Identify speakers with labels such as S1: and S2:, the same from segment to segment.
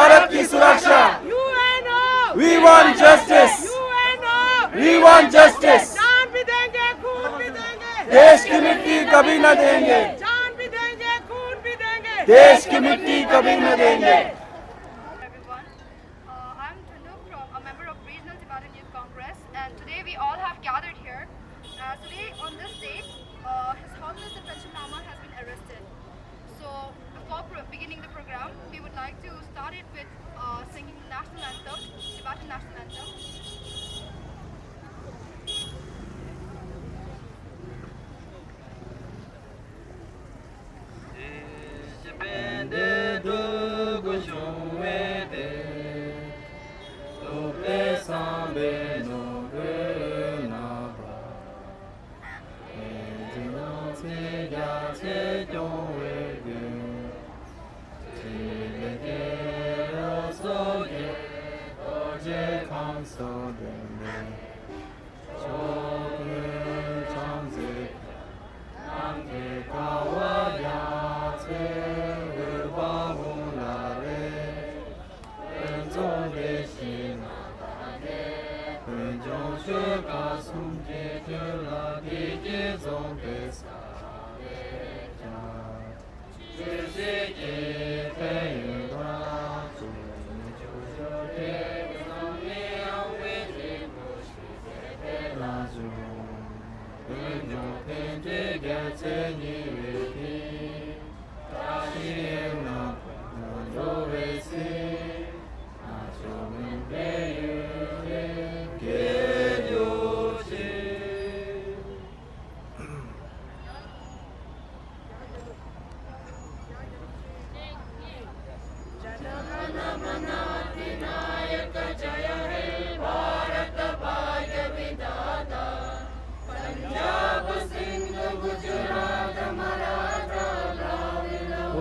S1: भारत की सुरक्षा,
S2: UNO,
S1: we want justice,
S2: UNO,
S1: we want justice.
S2: जान भी देंगे खून भी देंगे,
S1: देश की मिट्टी कभी न देंगे,
S2: जान भी देंगे खून भी देंगे,
S1: देश की मिट्टी कभी न देंगे.
S3: Everyone, I'm Tanu from a member of Regional Tibetan Youth Congress, and today we all have gathered here. Today on this date, His Holliness the Panchen Lama has been arrested. So before beginning the program, we would like to start it with singing the national anthem, Tibetan national anthem.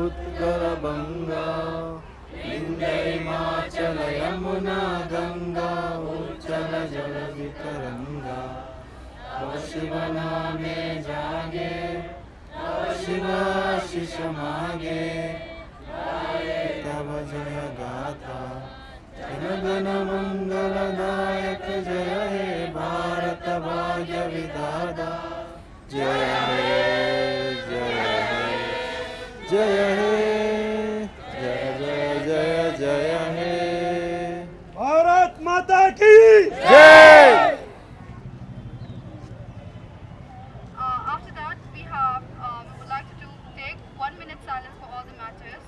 S1: Utkal बंगा विंध्य हिमाचल यमुना गंगा उच्चल जल वितरंगा शिव नामे जागे शिव आशीष मागे तब जय गाथा जन गण मंगलदायक जय हे भारत भाग्य विधाता जय हे जय हे जय हे जय जय जय जय हे भारत माता की जय.
S3: After that, we would like to take 1 minute silence for all the martyrs.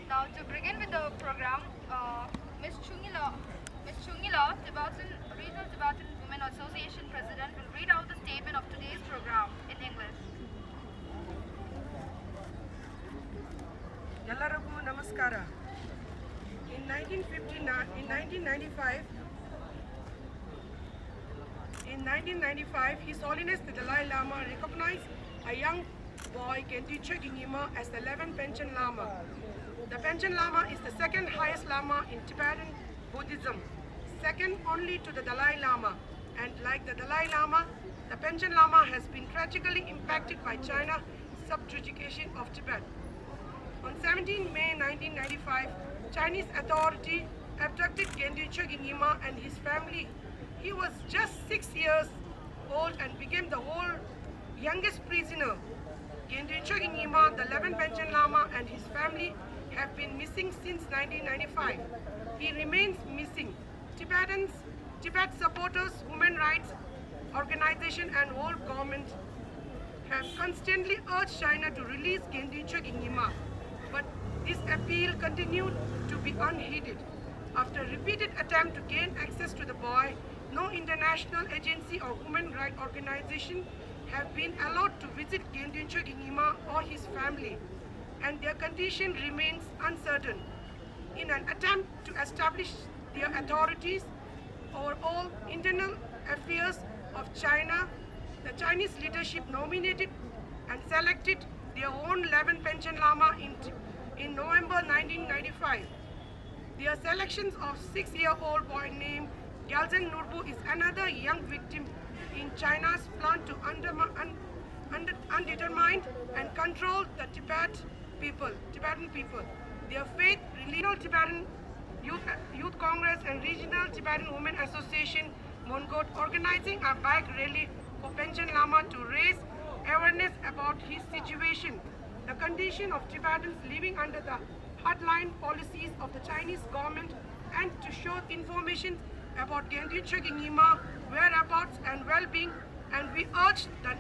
S3: Now to begin with the program, Ms. Chungila, Regional Tibetan Women Association President, will read out the statement of today's program in English.
S2: ಎಲ್ಲರಿಗೂ ನಮಸ್ಕಾರ. In 1995, His Holliness the Dalai Lama recognized a young boy Genteche Gyingima as the 11th Panchen Lama. The Panchen Lama is the second highest Lama in Tibetan Buddhism, second only to the Dalai Lama. And like the Dalai Lama, the Panchen Lama has been tragically impacted by China's subjugation of Tibet. On 17 May 1995, Chinese authority abducted Genteche Gyingima and his family. He was just 6 years old and became the whole youngest prisoner. Genteche Gyingima, the 11th Panchen Lama, and his family have been missing since 1995. He remains missing. Tibet supporters, human rights organization and whole government have constantly urged China to release Genteche Gyingima. But This appeal continued to be unheeded. After repeated attempts to gain access to the boy, no international agency or human rights organization have been allowed to visit Genduncho Ginima or his family, and their condition remains uncertain. In an attempt to establish their authorities over all internal affairs of China, the Chinese leadership nominated and selected their own 11 Panchen Lama in November 1995. Their selections of 6-year-old boy named Gyalzheng Nurbu is another young victim in China's plan to undetermined and control the Tibetan people. Their faith, regional Tibetan Youth Congress and Regional Tibetan Women Association Mongot organizing a bike rally for Panchen Lama to raise awareness about his situation, the condition of Tibetans living under the hardline policies of the Chinese government, and to show information about Genduncho Ginima whereabouts and well-being. And we urge the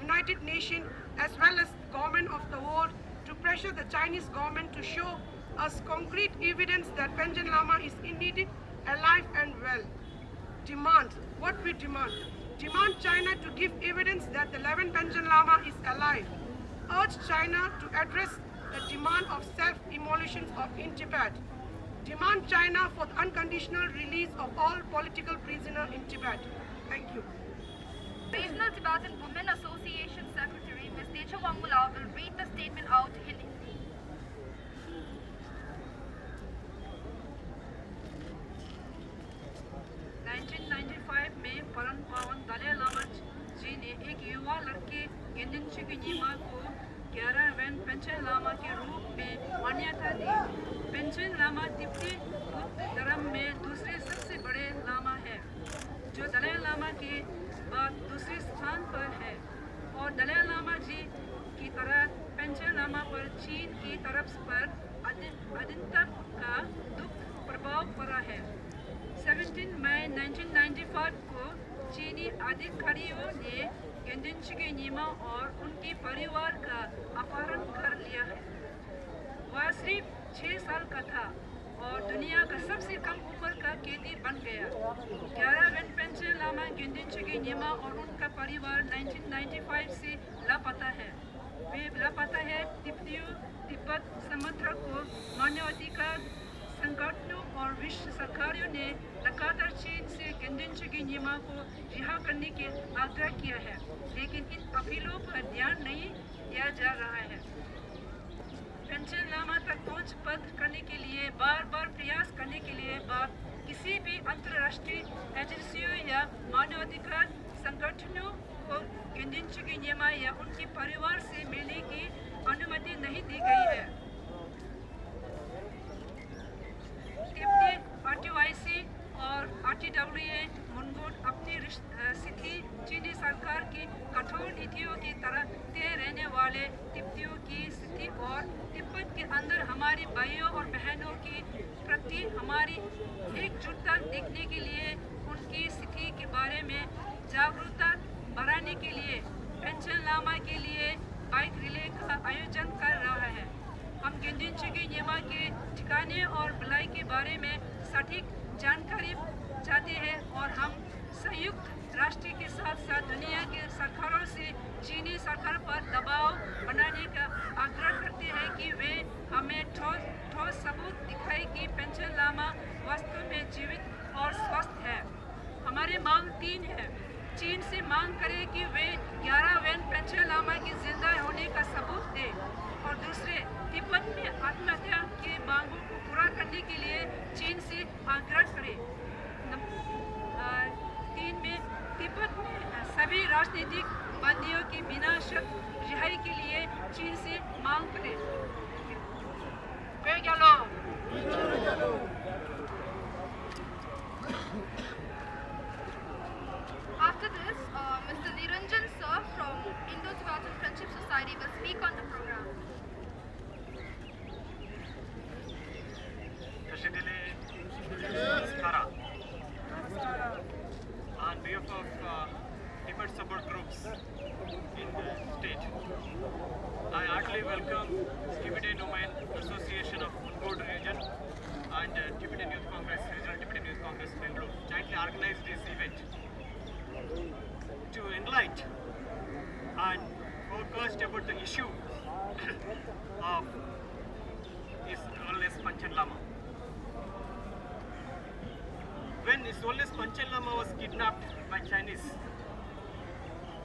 S2: United Nations as well as the government of the world to pressure the Chinese government to show us concrete evidence that Panchen Lama is indeed alive and well. Demand. What we demand? Demand China to give evidence that the 11 Panchen Lama is alive. Urge China to address the demand of self-immolations in Tibet. Demand China for the unconditional release of all political prisoners in Tibet. Thank you.
S3: Regional Tibetan Women Association Secretary Ms. Techo Wangmula will read the statement out in Hindi.
S4: 1995 में परम पावन दलाई लामा जी ने एक युवा लड़के गेंदुनचो गिनिमा को 11वें pension Lama के रूप में मान्यता दी। पेंशन लामा तिब्बती बुद्ध धर्म में दूसरे सबसे बड़े लामा है, जो दलाई लामा के बाद दूसरे स्थान पर है, और दलाई लामा जी की तरह पेंशन लामा पर चीन की तरफ पर अधीनता का दुख प्रभाव पड़ा है। 17 मई 1995 को चीनी अधिकारियों ने गेंदुनचो गिनिमा और उनके परिवार का अपहरण कर लिया है। वह सिर्फ 6 साल का था और दुनिया का सबसे कम उम्र का कैदी बन गया। 11वें पेंशन लामा गेंदुनचो गिनिमा और उनका परिवार 1995 से लापता है। वे लापता है। तिब्बत समुद्र को मानवाधिकार संगठनों और विश्व सरकारों ने लगातार चीन से गेंदुनचो गिनिमा को रिहा करने के आग्रह किया है, लेकिन इन अपीलों पर ध्यान नहीं दिया जा रहा है। पेंशन लामा तक पहुंच बंद करने के लिए बार बार प्रयास करने के लिए किसी भी अंतर्राष्ट्रीय एजेंसियों या मानवाधिकार संगठनों को गेंदुनचो गिनिमा या उनके परिवार से मिलने की अनुमति नहीं दी गई है। RTYC और RTYC मुनगुट अपनी स्थिति चीनी सरकार की कठोर नीतियों की तरह रहने वाले तिब्बतियों की स्थिति और तिब्बत के अंदर हमारे भाइयों और बहनों की प्रति हमारी एकजुटता देखने के लिए उनकी स्थिति के बारे में जागरूकता बढ़ाने के लिए पेंशन लामा के लिए बाइक रिले का आयोजन कर रहा है। हम गेंदुनचो गिनिमा के ठिकाने और भलाई के बारे में सटीक जानकारी चाहते हैं और हम संयुक्त राष्ट्र के साथ साथ दुनिया के सरकारों से चीनी सरकार पर दबाव बनाने का आग्रह करते हैं कि वे हमें ठोस सबूत दिखाएं कि पेंशन लामा वास्तव में जीवित और स्वस्थ है। हमारी मांग 3 है। चीन से मांग करें कि वे 11वें पेंशन लामा की जिंदा होने का सबूत दें, और दूसरे तिब्बत में आत्महत्या की मांगों को पूरा करने के लिए चीन से आग्रह करें। 3 में तिब्बत में सभी राजनीतिक बंदियों की बिना शर्त रिहाई के लिए चीन से मांग करें।
S3: After this, Mr. Niranjan Sir from Indo-Tibetan Friendship Society will speak on the program.
S5: Namaskara. On behalf of Tibet support groups in the state, I heartily welcome Tibetan Women Association His Holliness Panchen Lama was kidnapped by Chinese.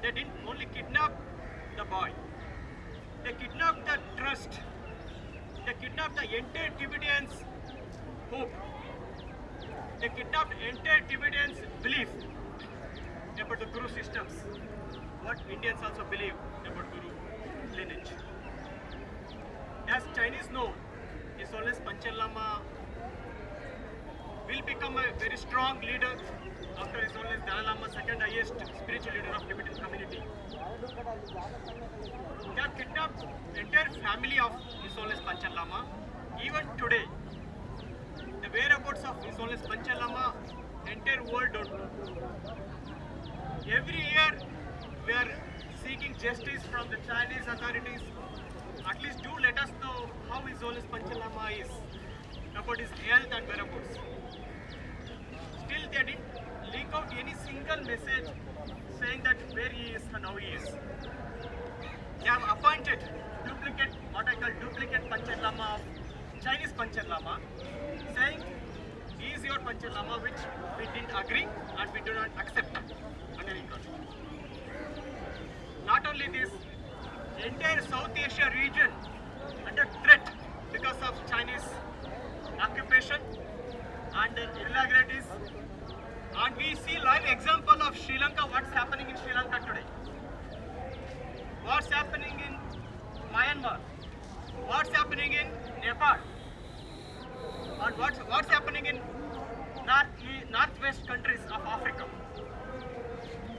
S5: They didn't only kidnap the boy, they kidnapped the trust, they kidnapped the entire Tibetans' hope, they kidnapped entire Tibetans' belief about the Guru systems, what Indians also believe about Guru lineage. As Chinese know, His Holliness Panchen Lama will become a very strong leader after His Holliness Dalai Lama, second highest spiritual leader of Tibetan community. They have kidnapped entire family of His Holliness Panchen Lama. Even today, the whereabouts of His Holliness Panchen Lama, entire world don't know. Every year, we are seeking justice from the Chinese authorities. At least do let us know how His Holliness Panchen Lama is, about his health and whereabouts. Still, they didn't leak out any single message saying that where he is and how he is. They have appointed duplicate, what I call duplicate Panchen Lama of Chinese Panchen Lama, saying he is your Panchen Lama, which we didn't agree and we do not accept under any condition. Not only this, entire South Asia region under threat because of Chinese occupation and irregularities, and we see live example of Sri Lanka, what's happening in Sri Lanka today, what's happening in Myanmar, what's happening in Nepal, and what's happening in northwest countries of Africa.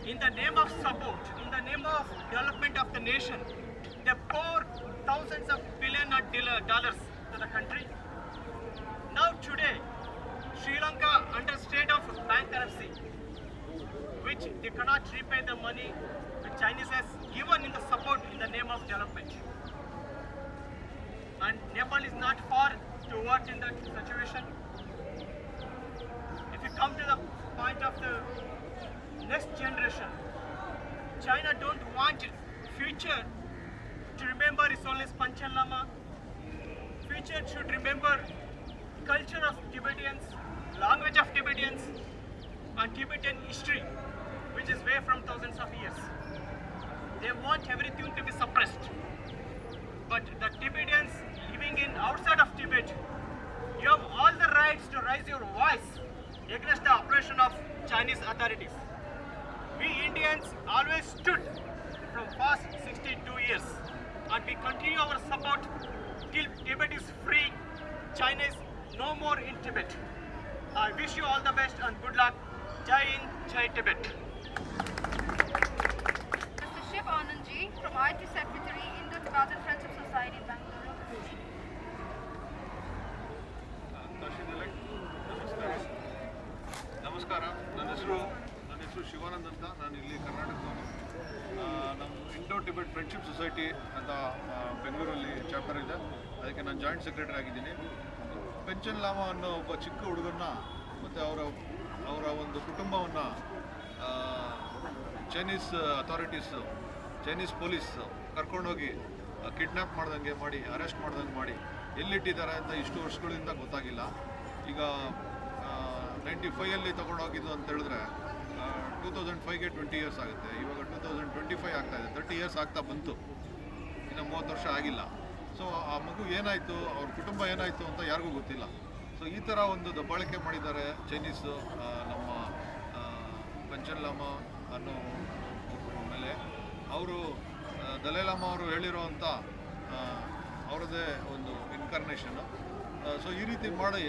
S5: In the name of support, in the name of development of the nation, they pour thousands of billions of dollars to the country. Now today, Sri Lanka under state of bankruptcy, which they cannot repay the money the Chinese has given in the support in the name of development. And Nepal is not far to work in that situation. If you come to the point of the next generation, China don't want future to remember His Holliness Panchen Lama. Future should remember culture of Tibetans, language of Tibetans, and Tibetan history, which is way from thousands of years. They want everything to be suppressed. But the Tibetans living in outside of Tibet, you have all the rights to raise your voice against the oppression of Chinese authorities. We Indians always stood from past 62 years, and we continue our support till Tibet is free, China is no more in Tibet. I wish you all the best and good luck. Jai Hind, Jai Tibet.
S3: Mr. Shiv Anand Ji from IT Secretary, Indo-Tibetan Friendship Society, Bangalore.
S6: ನಮಸ್ಕಾರ, ನನ್ನ ಹೆಸರು ಶಿವಾನಂದ್ ಅಂತ. ನಾನು ಇಲ್ಲಿ ಕರ್ನಾಟಕದವನು. ನಮ್ಮ Indo Tibet friendship society ಅಂತ ಬೆಂಗಳೂರಲ್ಲಿ chapter ಇದೆ, ಅದಕ್ಕೆ ನಾನು ಜಾಯಿಂಟ್ ಸೆಕ್ರೆಟರಿ ಆಗಿದ್ದೀನಿ. ಪೆಂಚನ್ ಲಾಮಾ ಅನ್ನೋ ಒಬ್ಬ ಚಿಕ್ಕ ಹುಡುಗನ್ನ ಮತ್ತು ಅವರ ಒಂದು ಕುಟುಂಬವನ್ನು ಚೈನೀಸ್ ಅಥಾರಿಟೀಸು, ಚೈನೀಸ್ ಪೊಲೀಸ್ ಕರ್ಕೊಂಡೋಗಿ ಕಿಡ್ನ್ಯಾಪ್ ಮಾಡ್ದಂಗೆ ಮಾಡಿ, ಅರೆಸ್ಟ್ ಮಾಡ್ದಂಗೆ ಮಾಡಿ ಎಲ್ಲಿಟ್ಟಿದ್ದಾರೆ ಅಂತ ಇಷ್ಟು ವರ್ಷಗಳಿಂದ ಗೊತ್ತಾಗಿಲ್ಲ. ಈಗ 95 ತೊಗೊಂಡೋಗಿದ್ದು ಅಂತ ಹೇಳಿದ್ರೆ 2005ಗೆ 20 ಇಯರ್ಸ್ ಆಗುತ್ತೆ. ಇವಾಗ 2025 ಆಗ್ತಾಯಿದೆ, 30 ಇಯರ್ಸ್ ಆಗ್ತಾ ಬಂತು, ಇನ್ನು 30 ವರ್ಷ ಆಗಿಲ್ಲ. ಸೊ ಆ ಮಗು ಏನಾಯಿತು, ಅವ್ರ ಕುಟುಂಬ ಏನಾಯಿತು ಅಂತ ಯಾರಿಗೂ ಗೊತ್ತಿಲ್ಲ. ಸೊ ಈ ಥರ ಒಂದು ದಬ್ಬಾಳಿಕೆ ಮಾಡಿದ್ದಾರೆ ಚೈನೀಸು ನಮ್ಮ ಪಂಚನ್ ಲಾಮಾ ಅನ್ನೋ ಮೇಲೆ. ಅವರು ದಲೈ ಲಾಮಾ ಅವರು ಹೇಳಿರೋವಂಥ ಅವರದೇ ಒಂದು ಇನ್ಕಾರ್ನೇಷನ್ನು. ಸೊ ಈ ರೀತಿ ಮಾಡಿ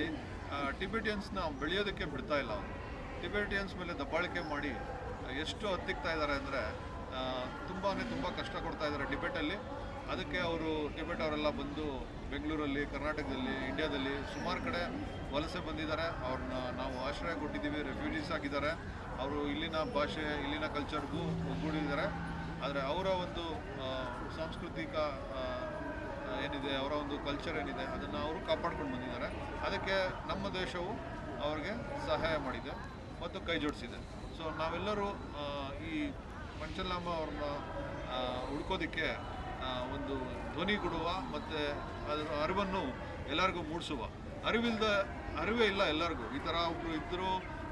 S6: ಟಿಬೆಟಿಯನ್ಸ್ನ ಬೆಳೆಯೋದಕ್ಕೆ ಬಿಡ್ತಾ ಇಲ್ಲ ಅವರು. ಟಿಬೆಟಿಯನ್ಸ್ ಮೇಲೆ ದಬ್ಬಾಳಿಕೆ ಮಾಡಿ ಎಷ್ಟು ಹತ್ತಿಕ್ತಾ ಇದ್ದಾರೆ ಅಂದರೆ ತುಂಬ ಕಷ್ಟ ಕೊಡ್ತಾ ಇದ್ದಾರೆ ಟಿಬೆಟಲ್ಲಿ. ಅದಕ್ಕೆ ಅವರು ಟಿಬೆಟ್ ಅವರೆಲ್ಲ ಬಂದು ಬೆಂಗಳೂರಲ್ಲಿ, ಕರ್ನಾಟಕದಲ್ಲಿ, ಇಂಡಿಯಾದಲ್ಲಿ ಸುಮಾರು ಕಡೆ ವಲಸೆ ಬಂದಿದ್ದಾರೆ. ಅವ್ರನ್ನ ನಾವು ಆಶ್ರಯ ಕೊಟ್ಟಿದ್ದೀವಿ, ರೆಫ್ಯೂಜೀಸ್ ಆಗಿದ್ದಾರೆ. ಅವರು ಇಲ್ಲಿನ ಭಾಷೆ, ಇಲ್ಲಿನ ಕಲ್ಚರ್ಗೂ ಒಗ್ಗೂಡಿದ್ದಾರೆ. ಆದರೆ ಅವರ ಒಂದು ಸಾಂಸ್ಕೃತಿಕ ಏನಿದೆ, ಅವರ ಒಂದು ಕಲ್ಚರ್ ಏನಿದೆ, ಅದನ್ನು ಅವರು ಕಾಪಾಡ್ಕೊಂಡು ಬಂದಿದ್ದಾರೆ. ಅದಕ್ಕೆ ನಮ್ಮ ದೇಶವು ಅವ್ರಿಗೆ ಸಹಾಯ ಮಾಡಿದೆ ಮತ್ತು ಕೈ ಜೋಡಿಸಿದೆ. ಸೊ ನಾವೆಲ್ಲರೂ ಈ ಪಂಚನ್ ಲಾಮಾ ಅವ್ರನ್ನ ಹುಡ್ಕೋದಕ್ಕೆ ಒಂದು ಧ್ವನಿ ಕೊಡುವ ಮತ್ತು ಅದರ ಅರಿವನ್ನು ಎಲ್ಲರಿಗೂ ಮೂಡಿಸುವ. ಅರಿವೇ ಇಲ್ಲ ಎಲ್ಲರಿಗೂ. ಈ ಥರ ಒಬ್ಬರು ಇದ್ದರು,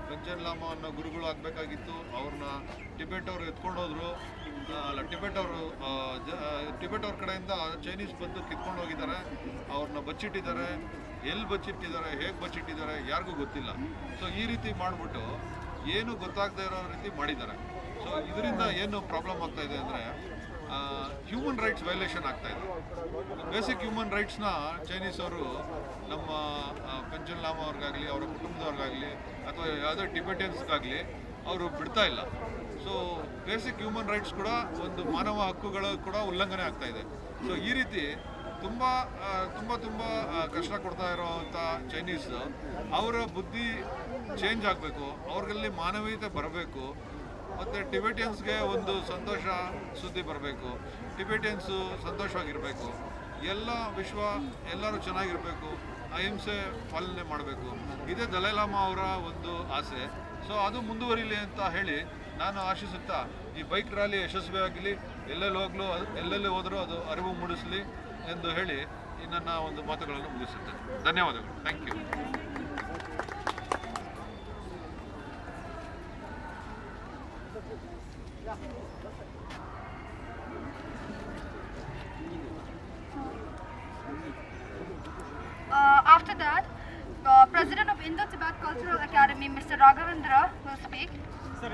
S6: ಪೆಂಚನ್ ಲಾಮಾ ಅನ್ನೋ ಗುರುಗಳು ಆಗಬೇಕಾಗಿತ್ತು. ಅವ್ರನ್ನ ಟಿಬೆಟ್ ಅವರು ಎತ್ಕೊಂಡು ಹೋದ್ರು. ಅಲ್ಲ, ಟಿಬೆಟ್ ಅವ್ರ ಕಡೆಯಿಂದ ಚೈನೀಸ್ ಬಂದು ಕಿತ್ಕೊಂಡು ಹೋಗಿದ್ದಾರೆ. ಅವ್ರನ್ನ ಬಚ್ಚಿಟ್ಟಿದ್ದಾರೆ. ಎಲ್ಲಿ ಬಚ್ಚಿಟ್ಟಿದ್ದಾರೆ, ಹೇಗೆ ಬಚ್ಚಿಟ್ಟಿದ್ದಾರೆ ಯಾರಿಗೂ ಗೊತ್ತಿಲ್ಲ. ಸೊ ಈ ರೀತಿ ಮಾಡಿಬಿಟ್ಟು ಏನು ಗೊತ್ತಾಗದೇ ಇರೋ ರೀತಿ ಮಾಡಿದ್ದಾರೆ. ಸೊ ಇದರಿಂದ ಏನು ಪ್ರಾಬ್ಲಮ್ ಆಗ್ತಾಯಿದೆ ಅಂದರೆ ಹ್ಯೂಮನ್ ರೈಟ್ಸ್ ವೈಲೇಷನ್ ಆಗ್ತಾಯಿದೆ. ಬೇಸಿಕ್ ಹ್ಯೂಮನ್ ರೈಟ್ಸ್ನ ಚೈನೀಸ್ ಅವರು ನಮ್ಮ ಪೆಂಚನ್ ಲಾಮಾ ಅವ್ರಿಗಾಗಲಿ, ಅವರ ಕುಟುಂಬದವ್ರಿಗಾಗಲಿ, ಅಥವಾ ಯಾವುದೇ ಟಿಬೆಟಿಯನ್ಸ್ಗಾಗಲಿ ಅವರು ಬಿಡ್ತಾ ಇಲ್ಲ. ಸೊ ಬೇಸಿಕ್ ಹ್ಯೂಮನ್ ರೈಟ್ಸ್ ಕೂಡ, ಒಂದು ಮಾನವ ಹಕ್ಕುಗಳು ಕೂಡ ಉಲ್ಲಂಘನೆ ಆಗ್ತಾಯಿದೆ. ಸೊ ಈ ರೀತಿ ತುಂಬ ಕಷ್ಟ ಕೊಡ್ತಾ ಇರೋವಂಥ ಚೈನೀಸ್ ಅವರ ಬುದ್ಧಿ ಚೇಂಜ್ ಆಗಬೇಕು, ಅವ್ರಲ್ಲಿ ಮಾನವೀಯತೆ ಬರಬೇಕು, ಮತ್ತು ಟಿಬೆಟಿಯನ್ಸ್ಗೆ ಒಂದು ಸಂತೋಷ ಸುದ್ದಿ ಬರಬೇಕು, ಟಿಬೆಟಿಯನ್ಸು ಸಂತೋಷವಾಗಿರಬೇಕು, ಎಲ್ಲರೂ ಚೆನ್ನಾಗಿರಬೇಕು, ಅಹಿಂಸೆ ಪಾಲನೆ ಮಾಡಬೇಕು. ಇದೇ ದಲೈ ಲಾಮಾ ಅವರ ಒಂದು ಆಸೆ. ಸೊ ಅದು ಮುಂದುವರಿಲಿ ಅಂತ ಹೇಳಿ ನಾನು ಆಶಿಸುತ್ತಾ ಈ ಬೈಕ್ ರ್ಯಾಲಿ ಯಶಸ್ವಿಯಾಗಲಿ, ಎಲ್ಲೆಲ್ಲಿ ಹೋದರೂ ಅದು ಅರಿವು ಮೂಡಿಸಲಿ ಎಂದು ಹೇಳಿ ಈ ನನ್ನ ಒಂದು ಮಾತುಗಳನ್ನು ಮುಗಿಸುತ್ತೇನೆ. ಧನ್ಯವಾದಗಳು. Thank you.
S3: After that, President of Indo-Tibet Cultural Academy, Mr. Raghavendra, will speak.
S5: Sir,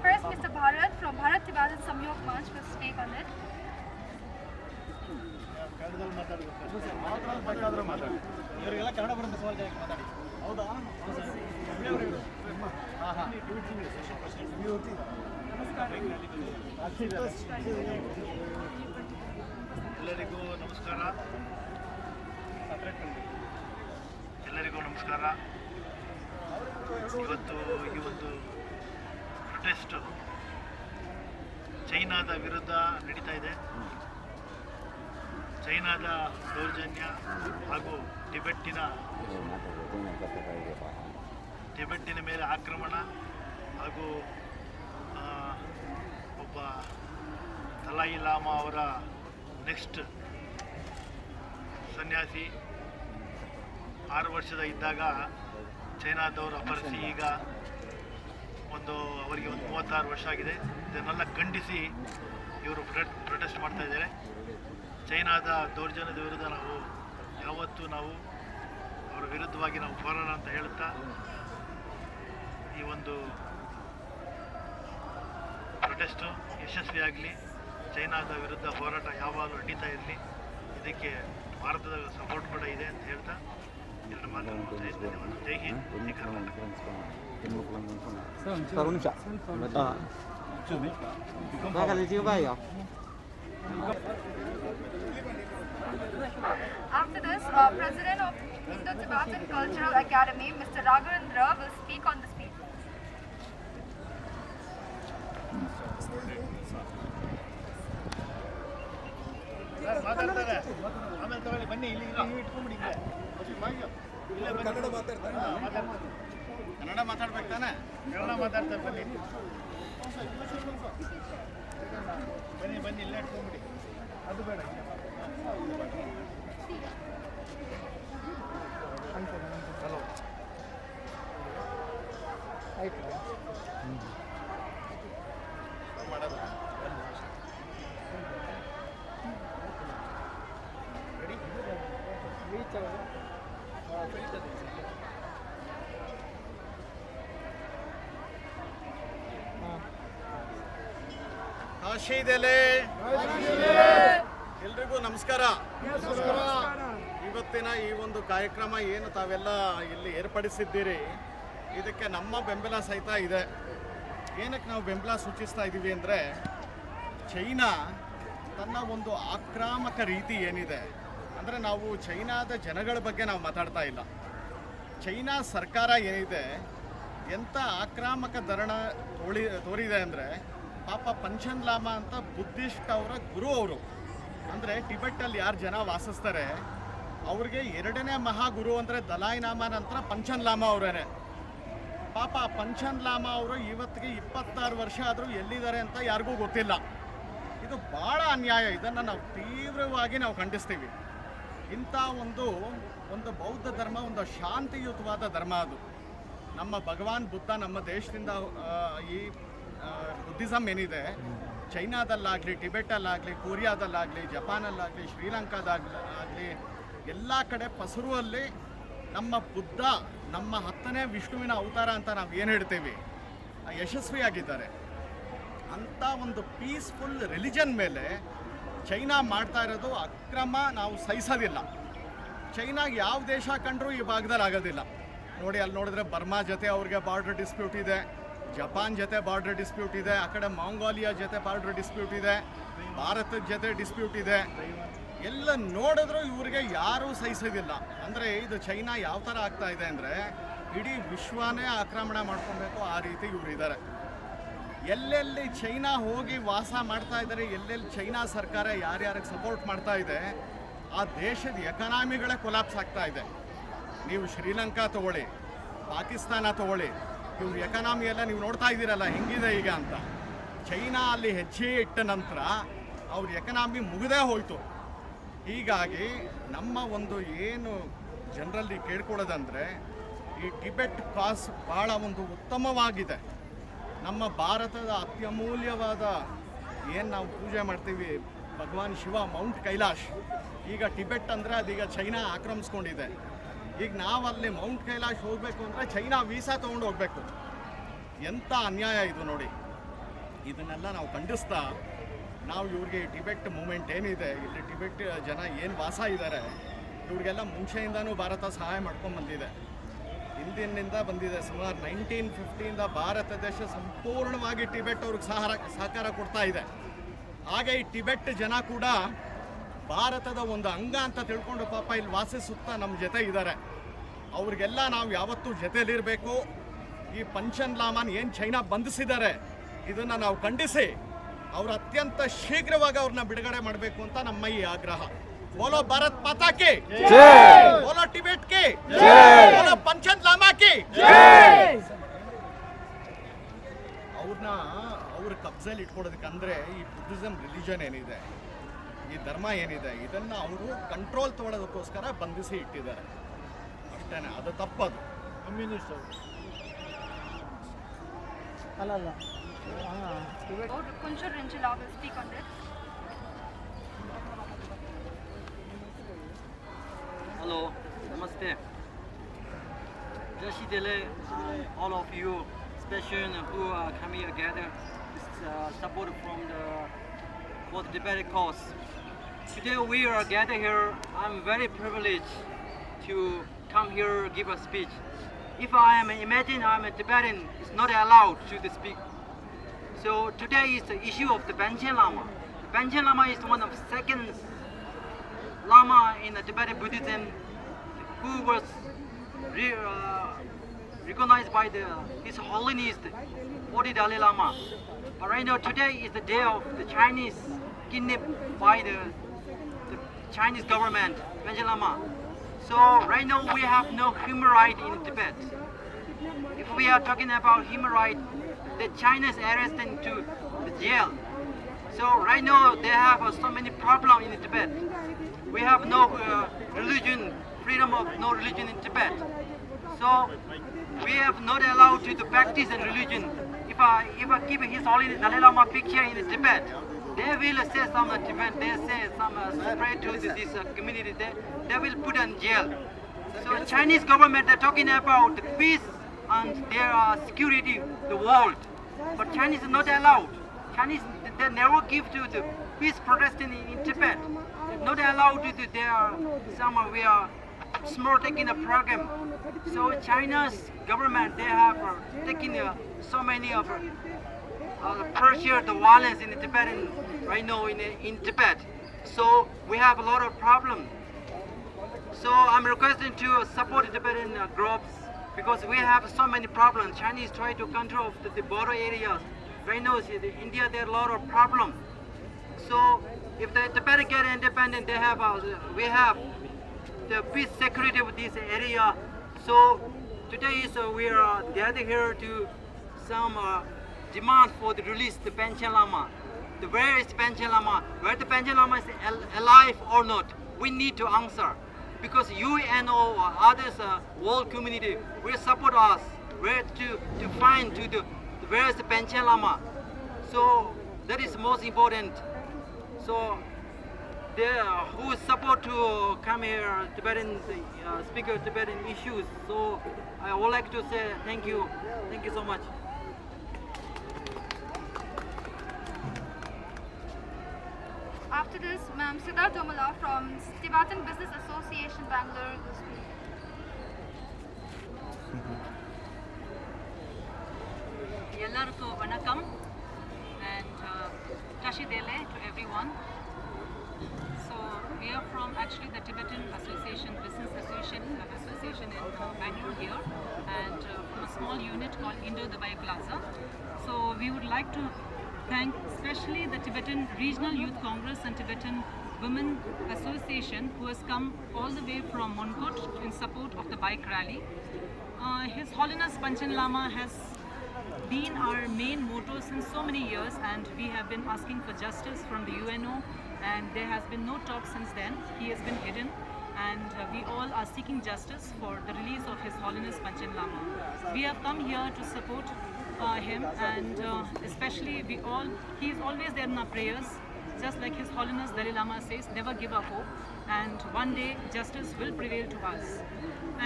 S3: First, Mr. Bharat from Bharat Tibetan Samyog Manch will speak on it.
S5: ಇವರಿಗೆಲ್ಲ ಕನ್ನಡ ಬರುತ್ತೆ ಸುಮಾರು ಜನಕ್ಕೆ ಮಾತಾಡಿ. ಹೌದಾ? ಎಲ್ಲರಿಗೂ ನಮಸ್ಕಾರ. ಇವತ್ತು ಈ ಒಂದು ಪ್ರೊಟೆಸ್ಟ್ ಚೈನಾದ ವಿರುದ್ಧ ನಡೀತಾ ಇದೆ. ಚೈನಾದ ದೌರ್ಜನ್ಯ ಹಾಗೂ ಟಿಬೆಟ್ಟಿನ ಮೇಲೆ ಆಕ್ರಮಣ ಹಾಗೂ ಒಬ್ಬ ದಲೈ ಲಾಮಾ ಅವರ ನೆಕ್ಸ್ಟ್ ಸನ್ಯಾಸಿ 6 ವರ್ಷದ ಇದ್ದಾಗ ಚೈನಾದವರು ಅಪಹರಿಸಿ ಈಗ ಅವರಿಗೆ ಒಂದು 36 ವರ್ಷ ಆಗಿದೆ. ಇದನ್ನೆಲ್ಲ ಖಂಡಿಸಿ ಇವರು ಪ್ರೊಟೆಸ್ಟ್ ಮಾಡ್ತಾ ಇದ್ದಾರೆ. ಚೈನಾದ ದೌರ್ಜನ್ಯದ ವಿರುದ್ಧ ಯಾವತ್ತೂ ಅವರ ವಿರುದ್ಧವಾಗಿ ಹೋರಾಡ ಅಂತ ಹೇಳುತ್ತಾ ಈ ಒಂದು ಪ್ರೊಟೆಸ್ಟು ಯಶಸ್ವಿಯಾಗಲಿ. ಚೈನಾದ ವಿರುದ್ಧ ಹೋರಾಟ ಯಾವಾಗಲೂ ನಡೀತಾ ಇರಲಿ. ಇದಕ್ಕೆ ಭಾರತದ ಸಪೋರ್ಟ್ ಕೂಡ ಇದೆ ಅಂತ ಹೇಳ್ತಾ ಎರಡು ಮಾತನ್ನು ಧನ್ಯವಾದ. ಜೈ ಹಿಂದ್, ಜೈ Karnataka.
S3: After this, President of Indo-Tibetan Cultural Academy, Mr. Raghavendra, will speak on the speech.
S5: ಮಾತಾಡ್ತಾರೆ ಆಮೇಲೆ ತಗೊಳ್ಳಿ, ಬನ್ನಿ ಇಲ್ಲಿ ಇಟ್ಕೊಂಡ್ಬಿಡಿ. ಕನ್ನಡ ಮಾತಾಡ್ಬೇಕು ತಾನೆ? ಕನ್ನಡ ಮಾತಾಡ್ತಾರೆ, ಬನ್ನಿ ಇಲ್ಲೇ ಇಟ್ಕೊಂಡ್ಬಿಡಿ. ಅದು ಬೇಡ. ಹಲೋ, ಆಯ್ತು ಮಾಡೋದು. ಕಾಶಿದೆಲೆ ಎಲ್ರಿಗೂ ನಮಸ್ಕಾರ. ಇವತ್ತಿನ ಈ ಒಂದು ಕಾರ್ಯಕ್ರಮ ಏನು ತಾವೆಲ್ಲ ಇಲ್ಲಿ ಏರ್ಪಡಿಸಿದ್ದೀರಿ, ಇದಕ್ಕೆ ನಮ್ಮ ಬೆಂಬಲ ಸಹಿತ ಇದೆ. ಏನಕ್ಕೆ ನಾವು ಬೆಂಬಲ ಸೂಚಿಸ್ತಾ ಇದ್ದೀವಿ ಅಂದರೆ, ಚೈನಾ ತನ್ನ ಒಂದು ಆಕ್ರಮಕ ರೀತಿ ಏನಿದೆ ಅಂದರೆ, ನಾವು ಚೈನಾದ ಜನಗಳ ಬಗ್ಗೆ ನಾವು ಮಾತಾಡ್ತಾ ಇಲ್ಲ. ಚೈನಾ ಸರ್ಕಾರ ಏನಿದೆ ಎಂಥ ಆಕ್ರಮಕ ಧರಣ ತೋರಿದೆ ಅಂದರೆ, ಪಾಪ ಪಂಚನ್ ಲಾಮಾ ಅಂತ ಬುದ್ಧಿಸ್ಟ್ ಅವರ ಗುರು ಅವರು, ಅಂದರೆ ಟಿಬೆಟ್ಟಲ್ಲಿ ಯಾರು ಜನ ವಾಸಿಸ್ತಾರೆ ಅವ್ರಿಗೆ 2ನೇ ಮಹಾಗುರು ಅಂದರೆ ದಲೈ ಲಾಮಾ ನಂತರ ಪಂಚನ್ ಲಾಮಾ ಅವರೇ. ಪಾಪ ಪಂಚನ್ ಲಾಮಾ ಅವರು ಇವತ್ತಿಗೆ 26 ವರ್ಷ ಆದರೂ ಎಲ್ಲಿದ್ದಾರೆ ಅಂತ ಯಾರಿಗೂ ಗೊತ್ತಿಲ್ಲ.
S7: ಇದು ಭಾಳ ಅನ್ಯಾಯ. ಇದನ್ನು ನಾವು ತೀವ್ರವಾಗಿ ನಾವು ಖಂಡಿಸ್ತೀವಿ. ಇಂಥ ಒಂದು ಬೌದ್ಧ ಧರ್ಮ ಒಂದು ಶಾಂತಿಯುತವಾದ ಧರ್ಮ. ಅದು ನಮ್ಮ ಭಗವಾನ್ ಬುದ್ಧ ನಮ್ಮ ದೇಶದಿಂದ ಈ ಬುದ್ಧಿಸಮ್ ಏನಿದೆ ಚೈನಾದಲ್ಲಾಗಲಿ, ಟಿಬೆಟಲ್ಲಾಗಲಿ, ಕೊರಿಯಾದಲ್ಲಾಗಲಿ, ಜಪಾನಲ್ಲಾಗಲಿ, ಶ್ರೀಲಂಕಾದಾಗಲಿ ಎಲ್ಲ ಕಡೆ ಪಸರುವಲ್ಲಿ ನಮ್ಮ ಬುದ್ಧ ನಮ್ಮ 10ನೇ ವಿಷ್ಣುವಿನ ಅವತಾರ ಅಂತ ನಾವು ಏನು ಹೇಳ್ತೀವಿ ಯಶಸ್ವಿಯಾಗಿದ್ದಾರೆ. ಅಂಥ ಒಂದು ಪೀಸ್ಫುಲ್ ರಿಲಿಜನ್ ಮೇಲೆ ಚೈನಾ ಮಾಡ್ತಾ ಇರೋದು ಅಕ್ರಮ ನಾವು ಸಹಿಸೋದಿಲ್ಲ. ಚೈನಾಗೆ ಯಾವ ದೇಶ ಕಂಡ್ರೂ ಈ ಭಾಗದಲ್ಲಿ ಆಗೋದಿಲ್ಲ. ನೋಡಿ, ಅಲ್ಲಿ ನೋಡಿದ್ರೆ ಬರ್ಮಾ ಜೊತೆ ಅವ್ರಿಗೆ ಬಾರ್ಡರ್ ಡಿಸ್ಪ್ಯೂಟ್ ಇದೆ, ಜಪಾನ್ ಜೊತೆ ಬಾರ್ಡರ್ ಡಿಸ್ಪ್ಯೂಟ್ ಇದೆ, ಆ ಕಡೆ ಮಂಗೋಲಿಯಾ ಜೊತೆ ಬಾರ್ಡರ್ ಡಿಸ್ಪ್ಯೂಟ್ ಇದೆ, ಭಾರತದ ಜೊತೆ ಡಿಸ್ಪ್ಯೂಟ್ ಇದೆ. ಎಲ್ಲ ನೋಡಿದ್ರು ಇವ್ರಿಗೆ ಯಾರೂ ಸಹಿಸೋದಿಲ್ಲ. ಅಂದರೆ ಇದು ಚೈನಾ ಯಾವ ಥರ ಆಗ್ತಾ ಇದೆ ಅಂದರೆ ಇಡೀ ವಿಶ್ವನೇ ಆಕ್ರಮಣ ಮಾಡ್ಕೊಬೇಕು ಆ ರೀತಿ ಇವ್ರು ಇದ್ದಾರೆ. ಎಲ್ಲೆಲ್ಲಿ ಚೈನಾ ಹೋಗಿ ವಾಸ ಮಾಡ್ತಾ ಇದ್ದಾರೆ, ಎಲ್ಲೆಲ್ಲಿ ಚೈನಾ ಸರ್ಕಾರ ಯಾರ್ಯಾರಿಗೆ ಸಪೋರ್ಟ್ ಮಾಡ್ತಾ ಇದೆ, ಆ ದೇಶದ ಎಕನಾಮಿಗಳೇ ಕೊಲಾಪ್ಸ್ ಆಗ್ತಾ ಇದೆ. ನೀವು ಶ್ರೀಲಂಕಾ ತಗೊಳ್ಳಿ, ಪಾಕಿಸ್ತಾನ ತಗೊಳ್ಳಿ, ಇವ್ರ ಎಕನಾಮಿ ಎಲ್ಲ ನೀವು ನೋಡ್ತಾ ಇದ್ದೀರಲ್ಲ ಹೆಂಗಿದೆ ಈಗ ಅಂತ. ಚೈನಾ ಅಲ್ಲಿ ಹೆಜ್ಜೆ ಇಟ್ಟ ನಂತರ ಅವ್ರ ಎಕನಾಮಿ ಮುಗಿದೇ ಹೋಯಿತು. ಹೀಗಾಗಿ ನಮ್ಮ ಒಂದು ಏನು ಜನರಲ್ಲಿ ಕೇಳ್ಕೊಳ್ಳೋದಂದರೆ ಈ ಟಿಬೆಟ್ ಪಾಸ್ ಭಾಳ ಒಂದು ಉತ್ತಮವಾಗಿದೆ. ನಮ್ಮ ಭಾರತದ ಅತ್ಯಮೂಲ್ಯವಾದ ಏನು ನಾವು ಪೂಜೆ ಮಾಡ್ತೀವಿ ಭಗವಾನ್ ಶಿವ ಮೌಂಟ್ ಕೈಲಾಶ್, ಈಗ ಟಿಬೆಟ್ ಅಂದರೆ ಅದೀಗ ಚೈನಾ ಆಕ್ರಮಿಸ್ಕೊಂಡಿದೆ. ಈಗ ನಾವಲ್ಲಿ ಮೌಂಟ್ ಕೈಲಾಶ್ ಹೋಗಬೇಕು ಅಂದರೆ ಚೈನಾ ವೀಸಾ ತೊಗೊಂಡು ಹೋಗಬೇಕು. ಎಂಥ ಅನ್ಯಾಯ ಇದು ನೋಡಿ. ಇದನ್ನೆಲ್ಲ ನಾವು ಖಂಡಿಸ್ತಾ ನಾವು ಇವ್ರಿಗೆ ಟಿಬೆಟ್ ಮೂಮೆಂಟ್ ಏನಿದೆ, ಇಲ್ಲಿ ಟಿಬೆಟ್ ಜನ ಏನು ವಾಸ ಇದ್ದಾರೆ ಇವ್ರಿಗೆಲ್ಲ ಮುಂಚೆಯಿಂದನೂ ಭಾರತ ಸಹಾಯ ಮಾಡ್ಕೊಂಡು ಬಂದಿದೆ. ಹಿಂದಿನಿಂದ ಬಂದಿದೆ. ಸುಮಾರು 1950 ಭಾರತ ದೇಶ ಸಂಪೂರ್ಣವಾಗಿ ಟಿಬೆಟ್ ಅವ್ರಿಗೆ ಸಹಕಾರ ಕೊಡ್ತಾ ಇದೆ. ಹಾಗೆ ಈ ಟಿಬೆಟ್ ಜನ ಕೂಡ ಭಾರತದ ಒಂದು ಅಂಗ ಅಂತ ತಿಳ್ಕೊಂಡು ಪಾಪ ಇಲ್ಲಿ ವಾಸಿಸುತ್ತಾ ನಮ್ಮ ಜೊತೆ ಇದ್ದಾರೆ. ಅವ್ರಿಗೆಲ್ಲ ನಾವು ಯಾವತ್ತೂ ಜೊತೆಯಲ್ಲಿರಬೇಕು. ಈ ಪಂಚನ್ ಲಾಮಾನ್ ಏನು ಚೈನಾ ಬಂಧಿಸಿದ್ದಾರೆ ಇದನ್ನು ನಾವು ಖಂಡಿಸಿ ಅವ್ರು ಅತ್ಯಂತ ಶೀಘ್ರವಾಗಿ ಅವ್ರನ್ನ ಬಿಡುಗಡೆ ಮಾಡಬೇಕು ಅಂತ ನಮ್ಮ ಈ ಆಗ್ರಹ. ಬೋಲೋ ಭಾರತ್ ಮಾತಾ ಕಿ ಜೈ, ಬೋಲೋ ಟಿಬೆಟ್ ಕಿ ಜೈ, ಬೋಲೋ ಪಂಚನ್ ಲಾಮಾ ಕಿ ಜೈ. ಅವ್ರ ಕಬ್ಜಲ್ಲಿ ಇಟ್ಕೊಡೋದಕ್ಕಂದ್ರೆ ಈ ಬುದ್ಧಿಸಮ್ ರಿಲಿಜನ್ ಏನಿದೆ, ಈ ಧರ್ಮ ಏನಿದೆ, ಇದನ್ನು ಅವರು ಕಂಟ್ರೋಲ್ ತೊಗೊಳೋದಕ್ಕೋಸ್ಕರ ಬಂಧಿಸಿ ಇಟ್ಟಿದ್ದಾರೆ ಅಷ್ಟೇ. ಅದು ತಪ್ಪದು. Communist
S3: Kunchur Renchila will speak on this.
S8: Hello, Namaste. Jashi Dele, all of you, especially who are coming together, support for the Tibetan cause. Today we are gathered here. I'm very privileged to come here give a speech. If imagine I'm a Tibetan, it's not allowed to speak. So today is the issue of the Panchen Lama. The Panchen Lama is one of the second Lama in the Tibetan Buddhism who was recognized by His Holliness, the 40 Dalai Lama. But right now today is the day of the Chinese kidnapped by the Chinese government, Panchen Lama. So right now we have no human right in Tibet. If we are talking about human right, the China is arrested to the jail. So right now they have so many problems in Tibet. We have no religion, freedom of no religion in Tibet. So we have not allowed to practice in religion. If I keep His Holliness Dalai Lama picture in Tibet, they will say some Tibet, they say some spread to this community, they will put in jail. So Chinese government are talking about the peace and their security, the world. But Chinese is not allowed. Chinese, they never give to the peace protesting in Tibet. They're not allowed to their, we are small taking a program. So China's government, they have taken so many of pressure, the violence in Tibet right now in Tibet. So we have a lot of problems. So I'm requesting to support Tibetan groups because we have so many problems. Chinese try to control the border areas. Right now in India there are a lot of problems. So if the Tibet get independent, we have the peace security of this area. So today we are gathered here to some demand for the release the Panchen Lama. where is Panchen Lama? Where the Panchen Lama is alive or not? We need to answer. Because you and all others, world community, will support us. Where to find where is the Panchen Lama? So that is most important. So there who support to come here Tibetan speaker Tibetan issues. So I would like to say thank you so much.
S3: After this, Ma'am Siddha Domala from Tibetan Business Association, Bangalore will speak.
S4: ಎಲ್ಲರಿಗೂ ವಣಕಂ and Tashi Dele to everyone. So we are from actually the Tibetan Business Association in Bangalore here, and from a small unit called Indo-Dubai Plaza. So we would like to thank especially the Tibetan Regional Youth Congress and Tibetan Women Association who has come all the way from Monkot in support of the bike rally. His Holliness Panchen Lama has been our main motto since so many years, and we have been asking for justice from the UNO, and there has been no talk since then. He has been hidden, and we all are seeking justice for the release of His Holliness Panchen Lama. We have come here to support him, and especially he is always there in our prayers, just like His Holiness Dalai Lama says, never give up hope, and one day justice will prevail to us.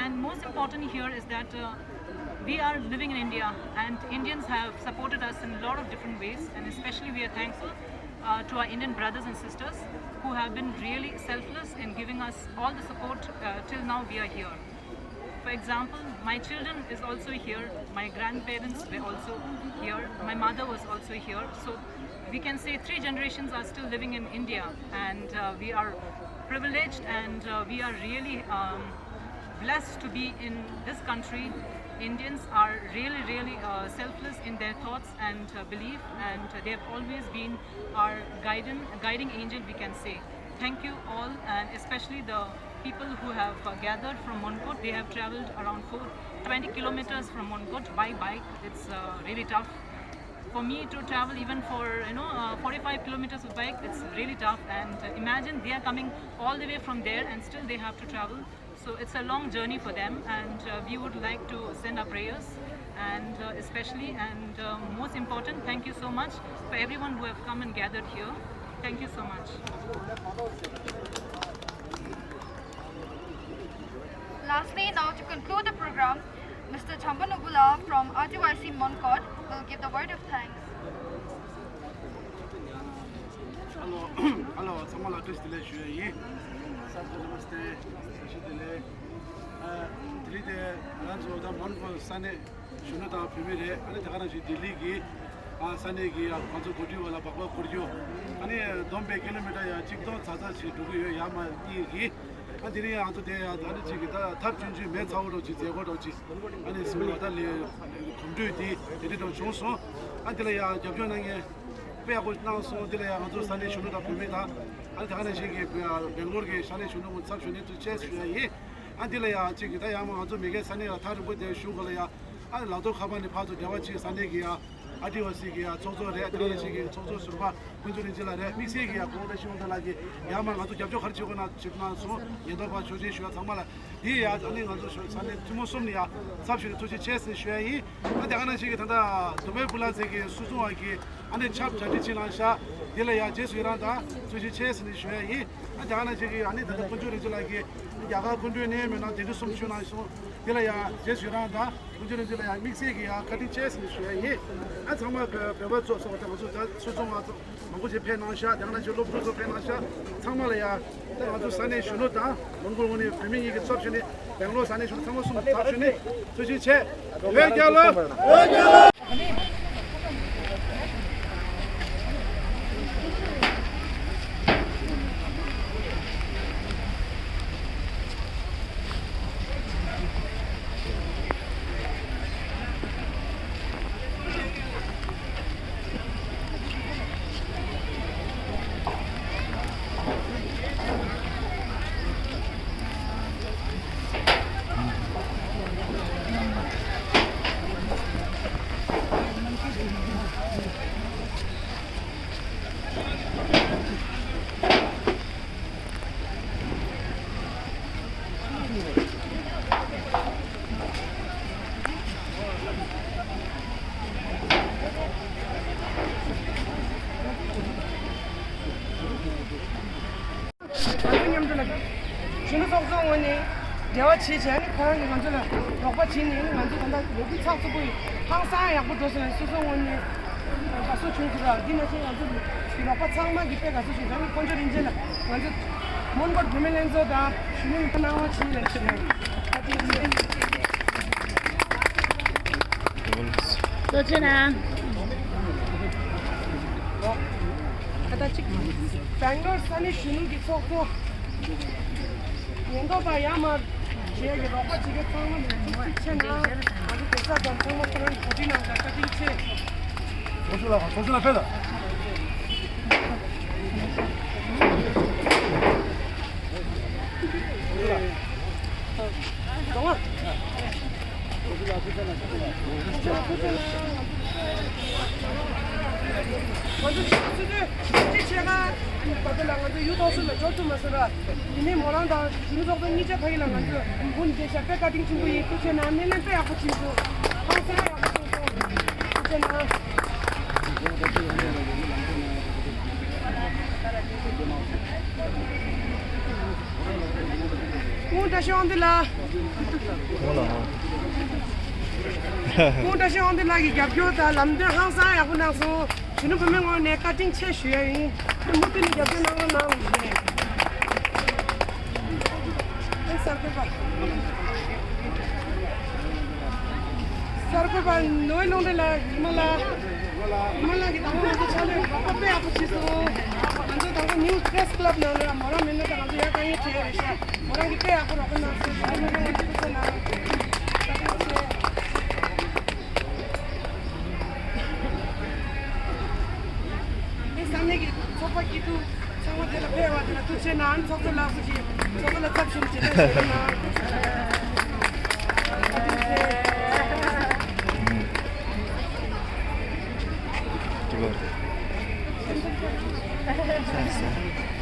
S4: And most important here is that we are living in India, and Indians have supported us in a lot of different ways, and especially we are thankful to our Indian brothers and sisters who have been really selfless in giving us all the support till now we are here. For example, my children is also here, my grandparents were also here, my mother was also here. So we can say 3 generations are still living in India, and we are privileged, and we are really blessed to be in this country. Indians are really selfless in their thoughts and belief, and they have always been our guiding angel, we can say. Thank you all, and especially the people who have gathered from Monkot. They have traveled around 20 kilometers from Monkot by bike. It's really tough. For me to travel even for 45 kilometers of bike, it's really tough. And imagine they are coming all the way from there, and still they have to travel. So it's a long journey for them, and we would like to send our prayers, and especially and most important, thank you so much for everyone who have come and gathered here. Thank you so much.
S3: Lastly, now to conclude the program, Mr. Chambanubula from RTYC Monkot will give the word of thanks.
S9: Hello, Samala Kristile Shuyi. Namaste, Shidile. Tilide, Ranzo, the Monko Sane, Shunata Primere, and the Hanashi Diligi, Sanegi, Konzo Kuju, Baba Kurju, and Dombe kilometer, Chikto, Sazachi, Dugu, Yama, Igi. And the day after day, the top junju met out of the Godochi, and it's really community, they didn't show so until I have joined. We are now so delay on those Sunday should not permit and the Hanashi, Bengogi, Sunday should not suction into chess until I are taking the Yama to make a Sunday attack with the Sugalia and Lado Habani part of Javachi, Sandegia. RTYC, Sozo, RTYC, Sozo, Surba, Kunjula, Mixigia, Production, Lagi, Yama, to Jajo Harchona, Chipna, so, Yadova, Joji, Samala, he has only Sunday, Tumosomnia, substitute to the chess, Shui, and the Anachi, the Webulazaki, Suzuaki, and the chap Chatichina, Dilea, Jesuiranda, to the chess in the Shui, and the Anachi, and the Kunjuri like Yava Kundu name and not the Sumshuna, so Dilea, Jesuiranda, Kunjuri, Mixigia, cutting chess in the Shui. And some of the words of Maguji Penasha, the Anacho Lopo Penasha, Tamalaya, the Sunday Shunuta, Mongoli, Femini exception, Bangalore Sunday Shunuta, to the chair.
S2: 속성원이 대화 치前看你们这个老婆青年你们这个那有的差不多항상 약부터서는 수성원이 가서 중수가 니네 지금 이老婆창만 이때 가서 중수가 먼저 인제는 먼저 뭔가 보면서 다 주는 나와 치는
S10: 도준아.
S2: 갖다 찍 뱅글 산이 주는 게 속도 연도 봐야만 제게 너가 지게 상만 치나 아주 대사던 정말 어디나 갖다 찍지
S9: 조심하 패다.
S2: 동아 먼저 수지 제가 받으려고 하는데 유도수를 조금만 이미 뭐란다 중소분 이제 파이랑 먼저 본 이제 샤페가 딩 친구 이렇게 나면은 빼 아프 친구 항상 아프 이제 나 다시 온들라 다시 온들라 이 갑교다 남들 항상 야구 나서 주는 분명히 내가 띵채 쉬어이 못된 갑교 나는 나오는데 sarkoba noy londe la mala ki tango ko chale papa pe apu chiso anjo tango new press club na la mara menne ta anjo ya kai che resha mara ki pe apu ro na se bhai mene ko na ni samne ki sopa ki tu sama de la pe wa de la tu che na an sopa la fu ji sopa la tap shim che na
S1: Sim.